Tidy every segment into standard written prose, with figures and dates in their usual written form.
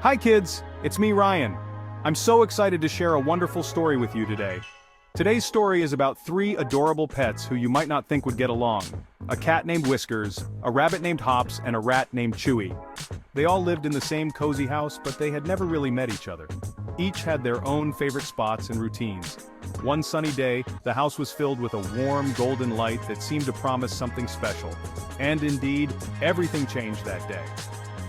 Hi kids, it's me Ryan. I'm so excited to share a wonderful story with you today. Today's story is about three adorable pets who you might not think would get along. A cat named Whiskers, a rabbit named Hops, and a rat named Chewy. They all lived in the same cozy house, but they had never really met each other. Each had their own favorite spots and routines. One sunny day, the house was filled with a warm golden light that seemed to promise something special. And indeed, everything changed that day.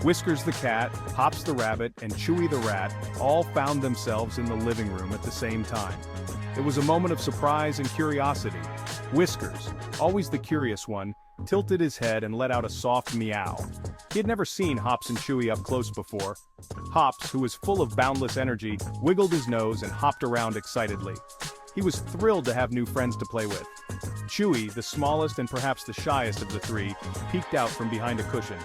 Whiskers the cat, Hops the rabbit, and Chewy the rat all found themselves in the living room at the same time. It was a moment of surprise and curiosity. Whiskers, always the curious one, tilted his head and let out a soft meow. He had never seen Hops and Chewy up close before. Hops, who was full of boundless energy, wiggled his nose and hopped around excitedly. He was thrilled to have new friends to play with. Chewy, the smallest and perhaps the shyest of the three, peeked out from behind a cushion.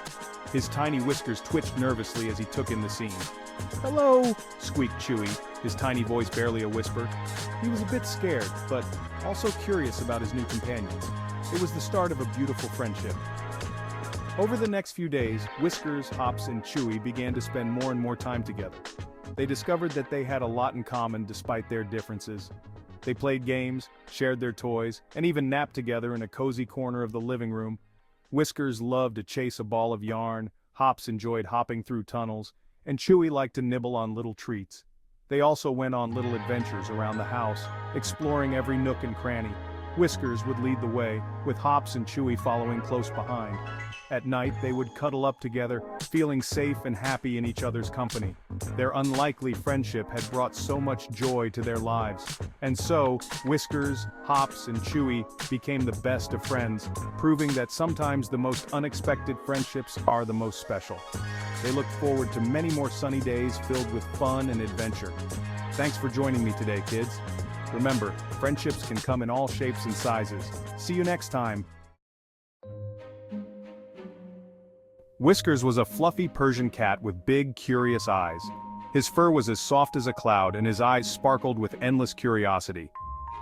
His tiny whiskers twitched nervously as he took in the scene. "Hello," squeaked Chewy, his tiny voice barely a whisper. He was a bit scared, but also curious about his new companions. It was the start of a beautiful friendship. Over the next few days, Whiskers, Hops, and Chewy began to spend more and more time together. They discovered that they had a lot in common despite their differences. They played games, shared their toys, and even napped together in a cozy corner of the living room. Whiskers loved to chase a ball of yarn, Hops enjoyed hopping through tunnels, and Chewy liked to nibble on little treats. They also went on little adventures around the house, exploring every nook and cranny. Whiskers would lead the way, with Hops and Chewy following close behind. At night, they would cuddle up together, feeling safe and happy in each other's company. Their unlikely friendship had brought so much joy to their lives. And so, Whiskers, Hops, and Chewy became the best of friends, proving that sometimes the most unexpected friendships are the most special. They looked forward to many more sunny days filled with fun and adventure. Thanks for joining me today, kids. Remember, friendships can come in all shapes and sizes. See you next time. Whiskers was a fluffy Persian cat with big, curious eyes. His fur was as soft as a cloud and his eyes sparkled with endless curiosity.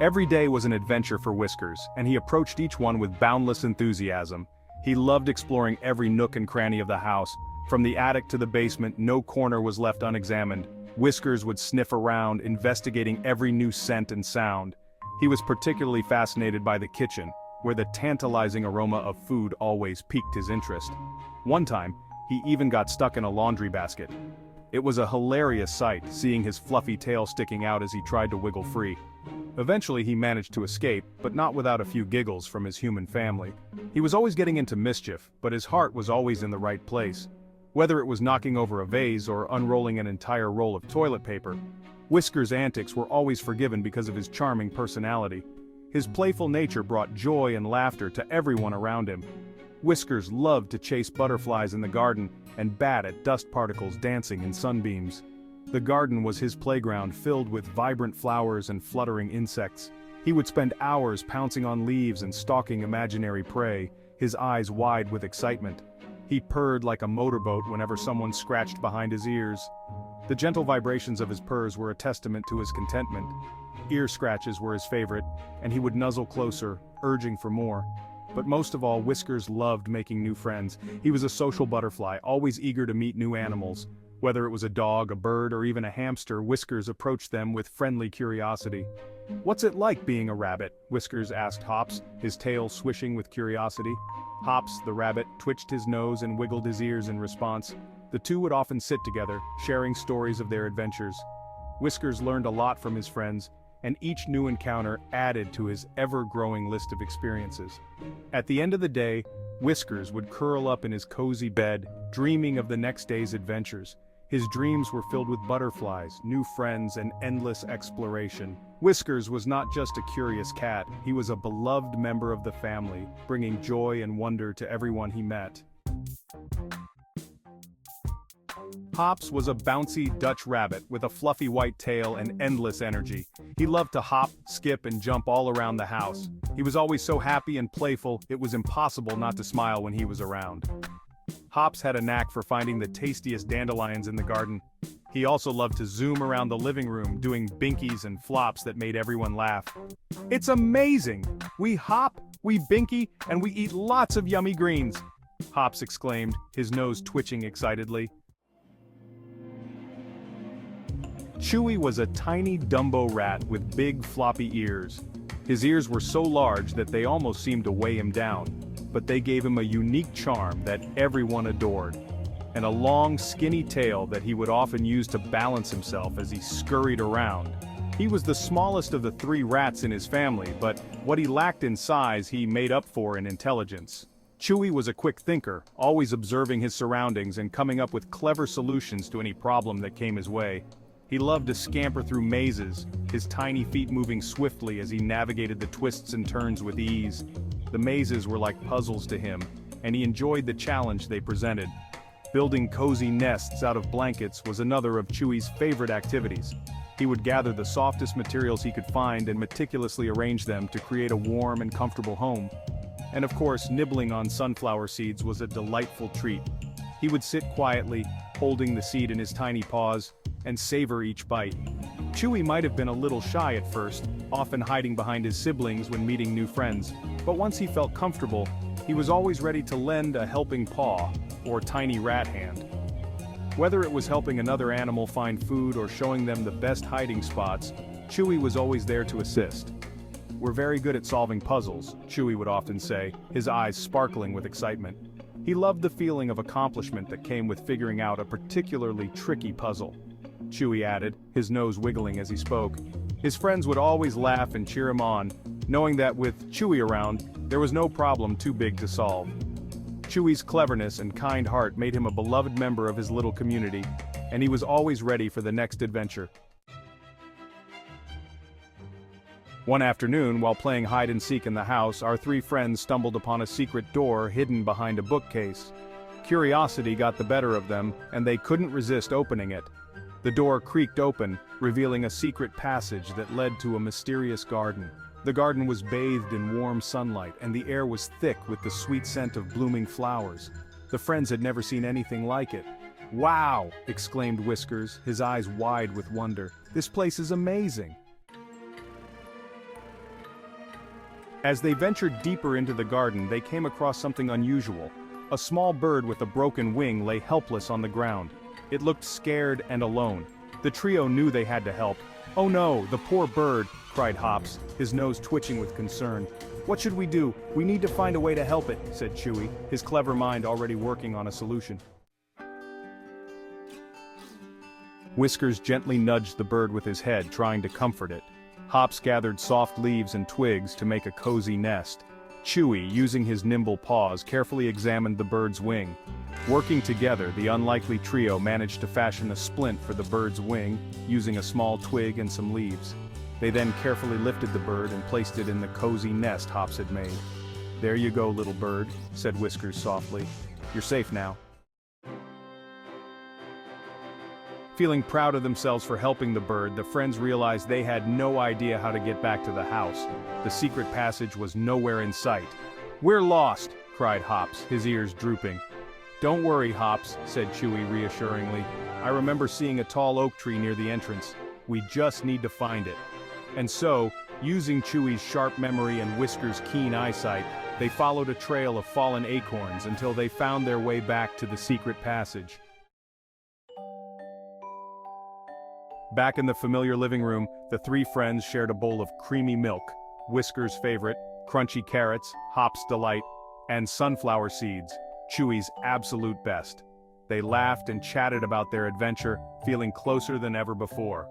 Every day was an adventure for Whiskers, and he approached each one with boundless enthusiasm. He loved exploring every nook and cranny of the house. From the attic to the basement, no corner was left unexamined. Whiskers would sniff around, investigating every new scent and sound. He was particularly fascinated by the kitchen, where the tantalizing aroma of food always piqued his interest. One time, he even got stuck in a laundry basket. It was a hilarious sight, seeing his fluffy tail sticking out as he tried to wiggle free. Eventually he managed to escape, but not without a few giggles from his human family. He was always getting into mischief, but his heart was always in the right place. Whether it was knocking over a vase or unrolling an entire roll of toilet paper, Whiskers' antics were always forgiven because of his charming personality. His playful nature brought joy and laughter to everyone around him. Whiskers loved to chase butterflies in the garden and bat at dust particles dancing in sunbeams. The garden was his playground, filled with vibrant flowers and fluttering insects. He would spend hours pouncing on leaves and stalking imaginary prey, his eyes wide with excitement. He purred like a motorboat whenever someone scratched behind his ears. The gentle vibrations of his purrs were a testament to his contentment. Ear scratches were his favorite, and he would nuzzle closer, urging for more. But most of all, Whiskers loved making new friends. He was a social butterfly, always eager to meet new animals. Whether it was a dog, a bird, or even a hamster, Whiskers approached them with friendly curiosity. "What's it like being a rabbit?" Whiskers asked Hops, his tail swishing with curiosity. Hops, the rabbit, twitched his nose and wiggled his ears in response. The two would often sit together, sharing stories of their adventures. Whiskers learned a lot from his friends, and each new encounter added to his ever-growing list of experiences. At the end of the day, Whiskers would curl up in his cozy bed, dreaming of the next day's adventures. His dreams were filled with butterflies, new friends, and endless exploration. Whiskers was not just a curious cat, he was a beloved member of the family, bringing joy and wonder to everyone he met. Hops was a bouncy Dutch rabbit with a fluffy white tail and endless energy. He loved to hop, skip, and jump all around the house. He was always so happy and playful, it was impossible not to smile when he was around. Hops had a knack for finding the tastiest dandelions in the garden. He also loved to zoom around the living room, doing binkies and flops that made everyone laugh. "It's amazing! We hop, we binky, and we eat lots of yummy greens!" Hops exclaimed, his nose twitching excitedly. Chewy was a tiny Dumbo rat with big floppy ears. His ears were so large that they almost seemed to weigh him down, but they gave him a unique charm that everyone adored, and a long skinny tail that he would often use to balance himself as he scurried around. He was the smallest of the 3 rats in his family, but what he lacked in size he made up for in intelligence. Chewy was a quick thinker, always observing his surroundings and coming up with clever solutions to any problem that came his way. He loved to scamper through mazes, his tiny feet moving swiftly as he navigated the twists and turns with ease. The mazes were like puzzles to him, and he enjoyed the challenge they presented. Building cozy nests out of blankets was another of Chewy's favorite activities. He would gather the softest materials he could find and meticulously arrange them to create a warm and comfortable home. And of course, nibbling on sunflower seeds was a delightful treat. He would sit quietly, holding the seed in his tiny paws, and savor each bite. Chewy might have been a little shy at first, often hiding behind his siblings when meeting new friends, but once he felt comfortable, he was always ready to lend a helping paw, or tiny rat hand. Whether it was helping another animal find food or showing them the best hiding spots, Chewy was always there to assist. "We're very good at solving puzzles," Chewy would often say, his eyes sparkling with excitement. He loved the feeling of accomplishment that came with figuring out a particularly tricky puzzle. Chewy added, his nose wiggling as he spoke. His friends would always laugh and cheer him on, knowing that with Chewy around, there was no problem too big to solve. Chewy's cleverness and kind heart made him a beloved member of his little community, and he was always ready for the next adventure. One afternoon, while playing hide-and-seek in the house, our 3 friends stumbled upon a secret door hidden behind a bookcase. Curiosity got the better of them, and they couldn't resist opening it. The door creaked open, revealing a secret passage that led to a mysterious garden. The garden was bathed in warm sunlight, and the air was thick with the sweet scent of blooming flowers. The friends had never seen anything like it. "Wow!" exclaimed Whiskers, his eyes wide with wonder. "This place is amazing!" As they ventured deeper into the garden, they came across something unusual. A small bird with a broken wing lay helpless on the ground. It looked scared and alone. The trio knew they had to help. "Oh no, the poor bird!" cried Hops, his nose twitching with concern. "What should we do? We need to find a way to help it," said Chewy, his clever mind already working on a solution. Whiskers gently nudged the bird with his head, trying to comfort it. Hops gathered soft leaves and twigs to make a cozy nest. Chewy, using his nimble paws, carefully examined the bird's wing. Working together, the unlikely trio managed to fashion a splint for the bird's wing, using a small twig and some leaves. They then carefully lifted the bird and placed it in the cozy nest Hops had made. "There you go, little bird," said Whiskers softly. "You're safe now." Feeling proud of themselves for helping the bird, the friends realized they had no idea how to get back to the house. The secret passage was nowhere in sight. "We're lost!" cried Hops, his ears drooping. "Don't worry, Hops," said Chewy reassuringly. "I remember seeing a tall oak tree near the entrance. We just need to find it." And so, using Chewy's sharp memory and Whiskers' keen eyesight, they followed a trail of fallen acorns until they found their way back to the secret passage. Back in the familiar living room, the 3 friends shared a bowl of creamy milk, Whiskers' favorite, crunchy carrots, Hops' delight, and sunflower seeds, Chewy's absolute best. They laughed and chatted about their adventure, feeling closer than ever before.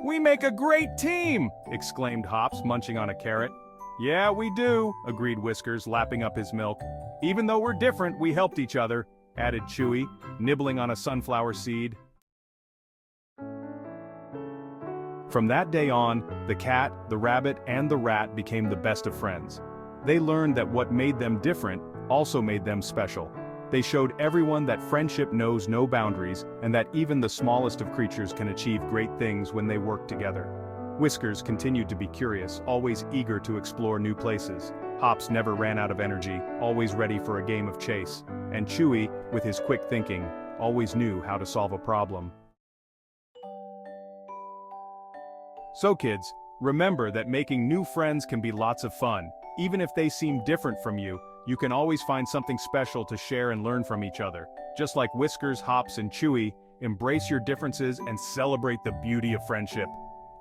"We make a great team!" exclaimed Hops, munching on a carrot. "Yeah, we do," agreed Whiskers, lapping up his milk. "Even though we're different, we helped each other," added Chewy, nibbling on a sunflower seed. From that day on, the cat, the rabbit, and the rat became the best of friends. They learned that what made them different also made them special. They showed everyone that friendship knows no boundaries, and that even the smallest of creatures can achieve great things when they work together. Whiskers continued to be curious, always eager to explore new places. Hops never ran out of energy, always ready for a game of chase. And Chewy, with his quick thinking, always knew how to solve a problem. So kids, remember that making new friends can be lots of fun. Even if they seem different from you, you can always find something special to share and learn from each other. Just like Whiskers, Hops, and Chewy, embrace your differences, and celebrate the beauty of friendship.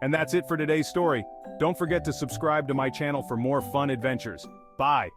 And that's it for today's story. Don't forget to subscribe to my channel for more fun adventures. Bye!